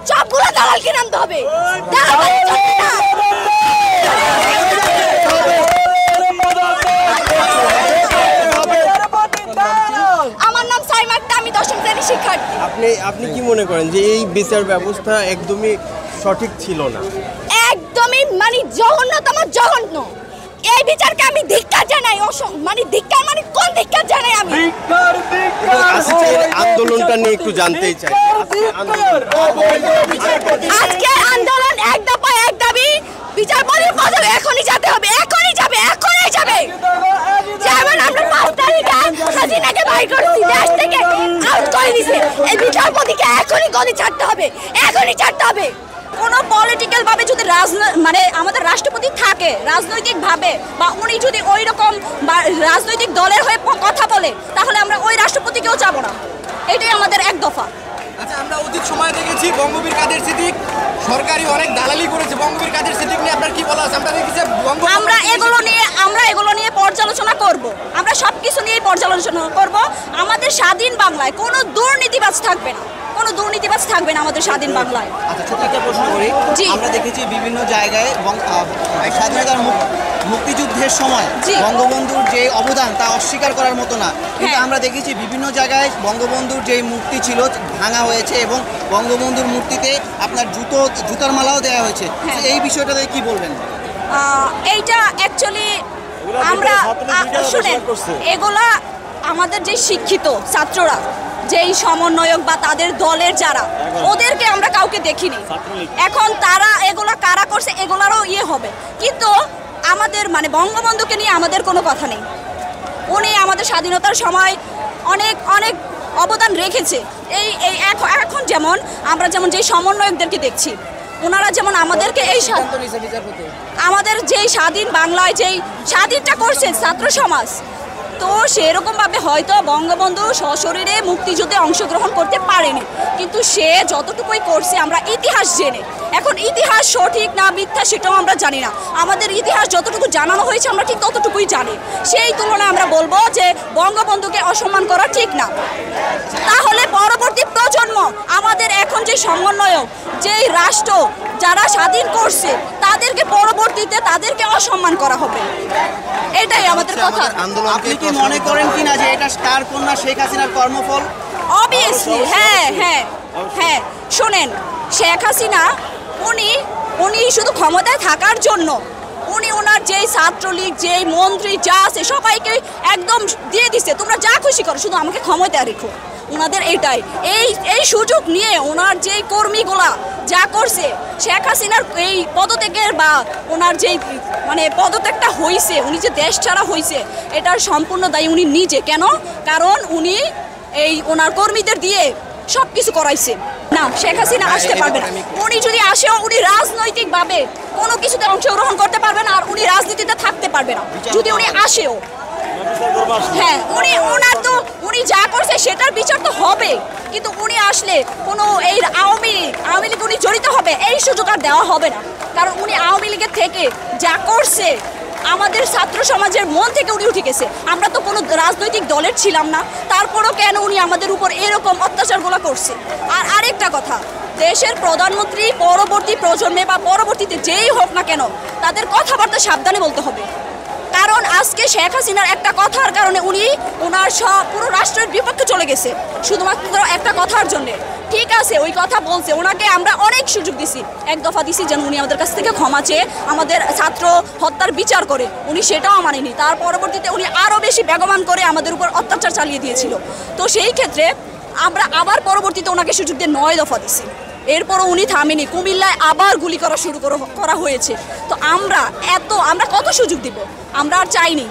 সবগুলো দালালকে নামতে হবে। আমার নাম সাইমা আক্তার, আমি 10ম শ্রেণীর শিক্ষার্থী। আপনি কি মনে করেন যে এই বিচার ব্যবস্থা একদমই সঠিক ছিল না? একদমই মানে জঘন্যতম জঘন্য। এই বিচারকে আমি ধিক্কার জানাই। মানে ধিক্কার মানে কোন ধিক্কার জানাই আমি? আন্দোলনটা নিয়ে একটু জানতেই চাই। আজকে আন্দোলন এক দফা এক দাবি, বিচারপতির পদে এখনই যেতে হবে, এখনই যাবে। যেমন আমরা 5 তারিখে হাসিনাকে বাইর করছি, দেশ থেকে আউট করে দিছে, এই বিচারপতিকে এখনই গদি ছাড়তে হবে, এখনই ছাড়তে হবে। কোনো পলিটিক্যাল ভাবে যদি মানে আমাদের রাষ্ট্রপতি থাকে রাজনৈতিক ভাবে, বা উনি যদি ওই রকম রাজনৈতিক দলের হয়ে কথা বলে, তাহলে আমরা ওই রাষ্ট্রপতিকেও চাবো না। এটাই আমাদের এক দফা। আচ্ছা, আমরা অতীত সময় দেখেছি বঙ্গবীর কাদের সিদ্দিক সরকারি অনেক দালালি করেছে। বঙ্গবীর কাদের সিদ্দিক নিয়ে আপনার কি বলা আছে? আমরা এগুলো নিয়ে পর্যালোচনা করব। আমরা সবকিছু নিয়ে পর্যালোচনা করব। আমাদের স্বাধীন বাংলায় কোনো দুর্নীতিবাজ থাকবে না, কোনো দুর্নীতিবাজ থাকবে না আমাদের স্বাধীন বাংলায়। আচ্ছা, ছোট একটা প্রশ্ন করি। আমরা দেখেছি বিভিন্ন জায়গায় স্বাধীনতার মুক্তিযুদ্ধের সময় বঙ্গবন্ধুর যে অবদান তা অস্বীকার করার মতো না, কিন্তু আমরা দেখেছি বিভিন্ন জায়গায় বঙ্গবন্ধুর যে মূর্তি ছিল ভাঙা হয়েছে এবং বঙ্গবন্ধুর মূর্তিতে আপনার জুতার মালাও দেওয়া হয়েছে। এই বিষয়টাতে কি বলবেন? এইটা অ্যাকচুয়ালি আমরা শুনেন, এগুলা আমাদের যে শিক্ষিত ছাত্ররা, যেই সমন্বয়ক বা তাদের দলের যারা, ওদেরকে আমরা কাউকে দেখিনি। এখন তারা এগুলা কারা করছে এগুলারও হবে, কিন্তু আমাদের মানে বঙ্গবন্ধুকে নিয়ে আমাদের কোনো কথা নেই। উনি আমাদের স্বাধীনতার সময় অনেক অনেক অবদান রেখেছে। এখন যেমন আমরা যেমন যেই সমন্বয়কদেরকে দেখছি, ওনারা যেমন আমাদেরকে আমাদের যেই স্বাধীন বাংলায় যেই স্বাধীনটা করছে ছাত্র সমাজ, তো সেরকমভাবে হয়তো বঙ্গবন্ধু সশরীরে মুক্তিযুদ্ধে অংশগ্রহণ করতে পারেনি, কিন্তু সে যতটুকুই করছে আমরা ইতিহাস জেনে, এখন ইতিহাস সঠিক না মিথ্যা সেটাও আমরা জানি না। আমাদের ইতিহাস যতটুকু জানানো হয়েছে আমরা ঠিক ততটুকুই জানি। সেই তুলনায় আমরা বলবো যে বঙ্গবন্ধুকে অসম্মান করা ঠিক না। তাহলে পরবর্তী প্রজন্ম, আমাদের এখন যে সমন্বয়ক, যেই রাষ্ট্র যারা স্বাধীন করছে, তাদেরকে পরবর্তীতে তাদেরকে অসম্মান করা হবে। এটাই আমাদের কথা। আপনি কি মনে করেন কিনা যে এটা তার কন্যা শেখ হাসিনার কর্মফল? অবভিয়াসলি হ্যাঁ। শোনেন, শেখ হাসিনা উনি শুধু ক্ষমতায় থাকার জন্য উনি ওনার যেই ছাত্রলীগ, যেই মন্ত্রী যা আছে সবাইকে একদম দিয়ে দিছে, তোমরা যা খুশি করো, শুধু আমাকে ক্ষমতায় রেখো। ওনাদের এইটাই, এই সুযোগ নিয়ে ওনার যেই কর্মীগুলা যা করছে, শেখ হাসিনার এই পদত্যাগের বা ওনার যেই মানে পদত্যাগটা হয়েছে, উনি যে দেশ ছাড়া হয়েছে, এটার সম্পূর্ণ দায়ী উনি নিজে। কেন? কারণ উনি এই ওনার কর্মীদের দিয়ে সব কিছু করাইছে। না, শেখ হাসিনা আসতে পারবে না। উনি যদি আসেও উনি রাজনৈতিকভাবে কোনো কিছুতে অংশগ্রহণ করতে পারবে না, আর উনি রাজনীতিতে থাকতে পারবে না যদি উনি আসেও। হ্যাঁ, উনি যা করছে সেটার বিচার তো হবে, কিন্তু উনি আসলে কোনো এই আওয়ামী লীগ উনি জড়িত হবে এই সুযোগ আর দেওয়া হবে না। কারণ উনি আওয়ামী লীগের থেকে যা করছে আমাদের ছাত্র সমাজের মন থেকে উনি উঠে গেছে। আমরা তো কোনো রাজনৈতিক দলের ছিলাম না, তারপরও কেন উনি আমাদের উপর এরকম অত্যাচারগুলো করছে। আর আরেকটা কথা, দেশের প্রধানমন্ত্রী পরবর্তী প্রজন্মে বা পরবর্তীতে যেই হোক না কেন, তাদের কথাবার্তা সাবধানে বলতে হবে। কারণ আজকে শেখ হাসিনার একটা কথার কারণে উনি ওনার পুরো রাষ্ট্রের বিপক্ষে চলে গেছে, শুধুমাত্র একটা কথার জন্য। ঠিক আছে, ওই কথা বলছে, ওনাকে আমরা অনেক সুযোগ দিছি, এক দফা দিছি যেন উনি আমাদের কাছ থেকে ক্ষমা চেয়ে আমাদের ছাত্র হত্যার বিচার করে, উনি সেটাও মানেনি। তার পরবর্তীতে উনি আরও বেশি বেগমান করে আমাদের উপর অত্যাচার চালিয়ে দিয়েছিল। তো সেই ক্ষেত্রে আমরা আবার পরবর্তীতে ওনাকে সুযোগ দিয়ে 9 দফা দিছি, এরপরও উনি থামেনি। কুমিল্লায় আবার গুলি করা শুরু করা হয়েছে। তো আমরা কত সুযোগ দিব? আমরা আর চাইনি।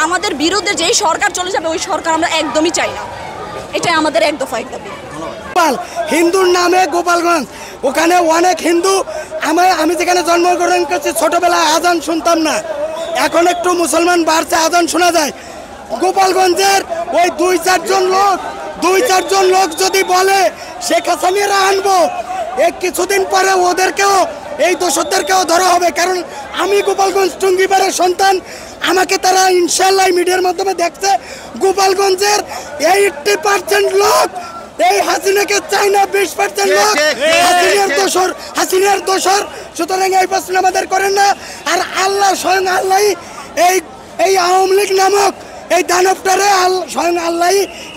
আমাদের বিরুদ্ধে যেই সরকার চলে যাবে ওই সরকার আমরা একদমই চাই না। এটাই আমাদের এক দফা এক দাবি। হিন্দুর নামে গোপালগঞ্জ, ওখানে অনেক হিন্দু। আমি যেখানে জন্মগ্রহণ করছি ছোটবেলায় আজান শুনতাম না, এখন একটু মুসলমান বাড়ছে, আজান শোনা যায়। গোপালগঞ্জের ওই 2-4 জন লোক যদি বলে শেখ হাসিনারা আনবো, কিছুদিন পরে ওদেরকেও এই দোষরদেরকেও ধরা হবে। কারণ আমি গোপালগঞ্জ টুঙ্গিপাড়ার সন্তান, আমাকে তারা ইনশাল্লাহ মিডিয়ার মাধ্যমে দেখছে। গোপালগঞ্জের 80% লোক এই হাসিনাকে চায় না, 20% লোক হাসিনার দোসর, হাসিনার দোসর। সুতরাং এই প্রশ্ন আমাদের করেন না। আর আল্লাহ, স্বয়ং আল্লাহ এই আওয়ামী লীগ নামক এই দানবটারে স্বয়ং আল্লাহ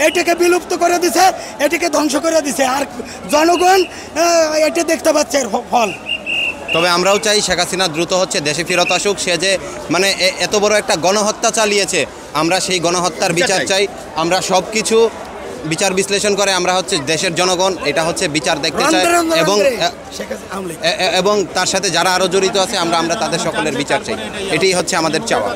এটাকে বিলুপ্ত করে দিছে, এটাকে ধ্বংস করে দিছে। আর জনগণ এটা দেখতে পাচ্ছে এর ফল। তবে আমরাও চাই শেখ হাসিনা দ্রুত হচ্ছে দেশে ফেরত আসুক। সে যে মানে এত বড় একটা গণহত্যা চালিয়েছে, আমরা সেই গণহত্যার বিচার চাই। আমরা সব কিছু বিচার বিশ্লেষণ করে আমরা হচ্ছে দেশের জনগণ এটা হচ্ছে বিচার দেখতে চাই, এবং তার সাথে যারা আরও জড়িত আছে আমরা তাদের সকলের বিচার চাই। এটাই হচ্ছে আমাদের চাওয়া।